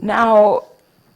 Now,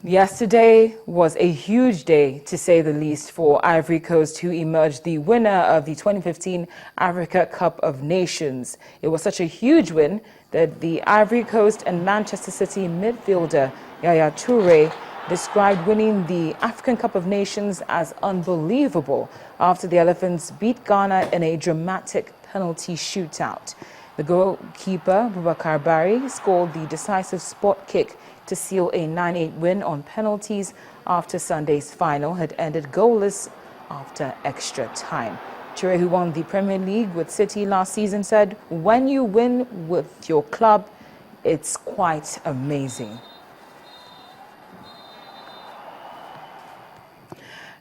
yesterday was a huge day, to say the least, for Ivory Coast, who emerged the winner of the 2015 Africa Cup of Nations. It was such a huge win that the Ivory Coast and Manchester City midfielder Yaya Toure described winning the African Cup of Nations as unbelievable after the Elephants beat Ghana in a dramatic penalty shootout. The goalkeeper, Boubacar Bari, scored the decisive spot kick to seal a 9-8 win on penalties after Sunday's final had ended goalless after extra time. Toure, who won the Premier League with City last season, said, "When you win with your club, it's quite amazing."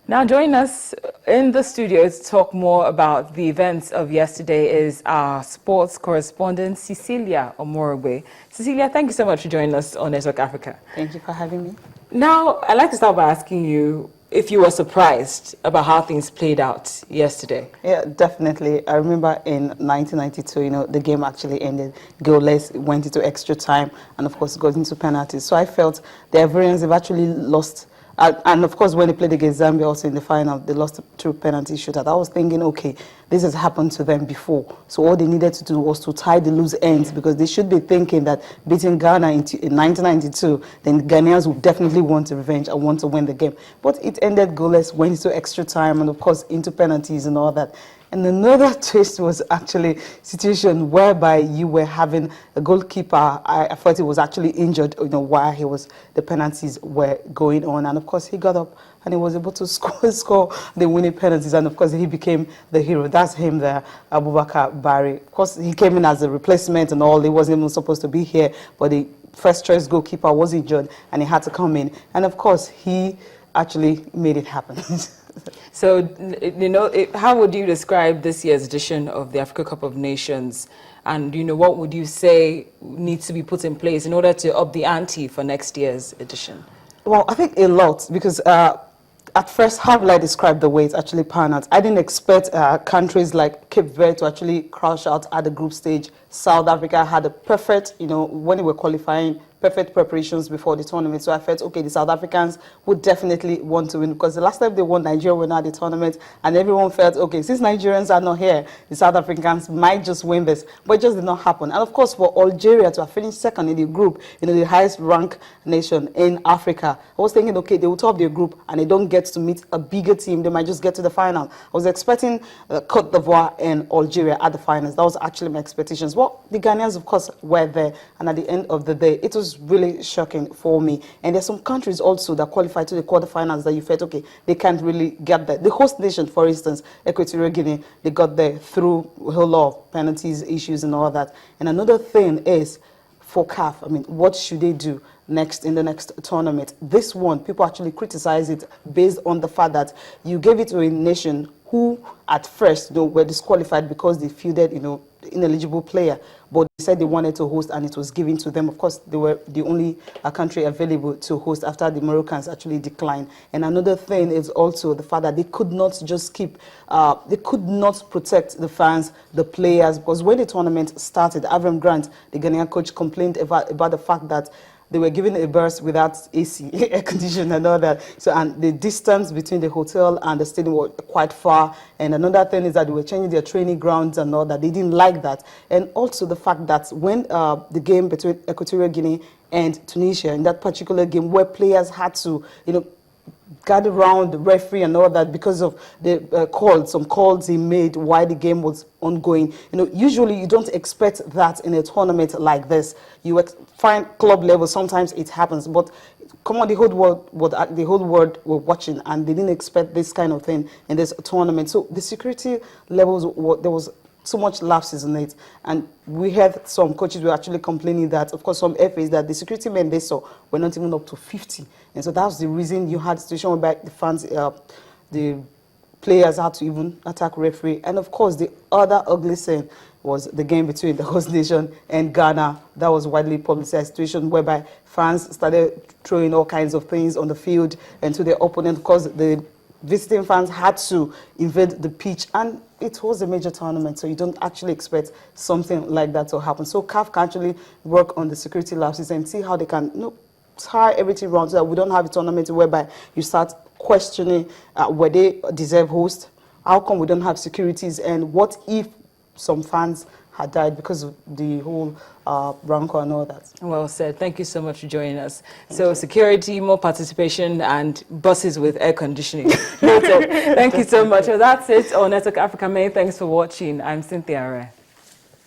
Now joining us in the studio to talk more about the events of yesterday is our sports correspondent, Cecilia Omorogbe. Cecilia, thank you so much for joining us on Network Africa. Thank you for having me. Now, I'd like to start by asking you if you were surprised about how things played out yesterday. Yeah, definitely. I remember in 1992, the game actually ended goalless, went into extra time, and of course got into penalties. So I felt the Ivorians have actually lost. And of course, when they played against Zambia also in the final, they lost through penalty shootout. I was thinking, okay, this has happened to them before. So all they needed to do was to tie the loose ends, because they should be thinking that beating Ghana in 1992, then Ghanaians would definitely want revenge and want to win the game. But it ended goalless, went into extra time, and of course into penalties and all that. And another twist was actually a situation whereby you were having a goalkeeper. I thought he was actually injured, while the penalties were going on. And of course, he got up and he was able to score the winning penalties. And of course, he became the hero. That's him there, Abubakar Bari. Of course, he came in as a replacement and all. He wasn't even supposed to be here, but the first choice goalkeeper was injured and he had to come in. And of course, he actually made it happen. So, how would you describe this year's edition of the Africa Cup of Nations? And, what would you say needs to be put in place in order to up the ante for next year's edition? Well, I think a lot, because at first, how will I describe the way it's actually panned out? I didn't expect countries like Cape Verde to actually crash out at the group stage. South Africa had a perfect, when they were qualifying, perfect preparations before the tournament. So I felt, okay, the South Africans would definitely want to win, because the last time they won, Nigeria were not at the tournament, and everyone felt, okay, since Nigerians are not here, the South Africans might just win this. But it just did not happen. And of course, for Algeria to have finished second in the group, the highest ranked nation in Africa, I was thinking, okay, they will top their group and they don't get to meet a bigger team. They might just get to the final. I was expecting Cote d'Ivoire and Algeria at the finals. That was actually my expectations. Well, the Ghanaians, of course, were there. And at the end of the day, it was really shocking for me. And there's some countries also that qualified to the quarterfinals that you felt, okay, they can't really get there. The host nation, for instance, Equatorial Guinea, they got there through a whole lot of penalties, issues, and all that. And another thing is, for CAF, what should they do next in the next tournament? This one, people actually criticize it based on the fact that you gave it to a nation who at first were disqualified because they fielded ineligible player, but they said they wanted to host and it was given to them. Of course, they were the only country available to host after the Moroccans actually declined. And another thing is also the fact that they could not just they could not protect the fans, the players, because when the tournament started, Avram Grant, the Ghanaian coach, complained about the fact that they were given a berth without AC, air conditioning and all that. So, and the distance between the hotel and the stadium was quite far. And another thing is that they were changing their training grounds and all that. They didn't like that. And also the fact that when the game between Equatorial Guinea and Tunisia, in that particular game where players had to, gather around the referee and all that because of the some calls he made while the game was ongoing. Usually you don't expect that in a tournament like this. You find club level, sometimes it happens, but come on, the whole world were watching and they didn't expect this kind of thing in this tournament. So the security levels, there was so much lapses in it, and we had some coaches were actually complaining that, of course, some FAs, that the security men they saw were not even up to 50, and so that was the reason you had a situation where the fans, the players had to even attack referee. And of course, the other ugly thing was the game between the host nation and Ghana. That was widely publicized situation whereby fans started throwing all kinds of things on the field and to their opponent, because the visiting fans had to invade the pitch, and it was a major tournament, so you don't actually expect something like that to happen. So CAF can actually work on the security lapses and see how they can tie everything around so that we don't have a tournament whereby you start questioning whether they deserve host. How come we don't have securities? And what if some fans had died because of the whole rancor and all that? Well said. Thank you so much for joining us. So security, more participation, and buses with air conditioning. Noted. Thank you so much. Well, that's it on Network Africa May. Thanks for watching. I'm Cynthia Are.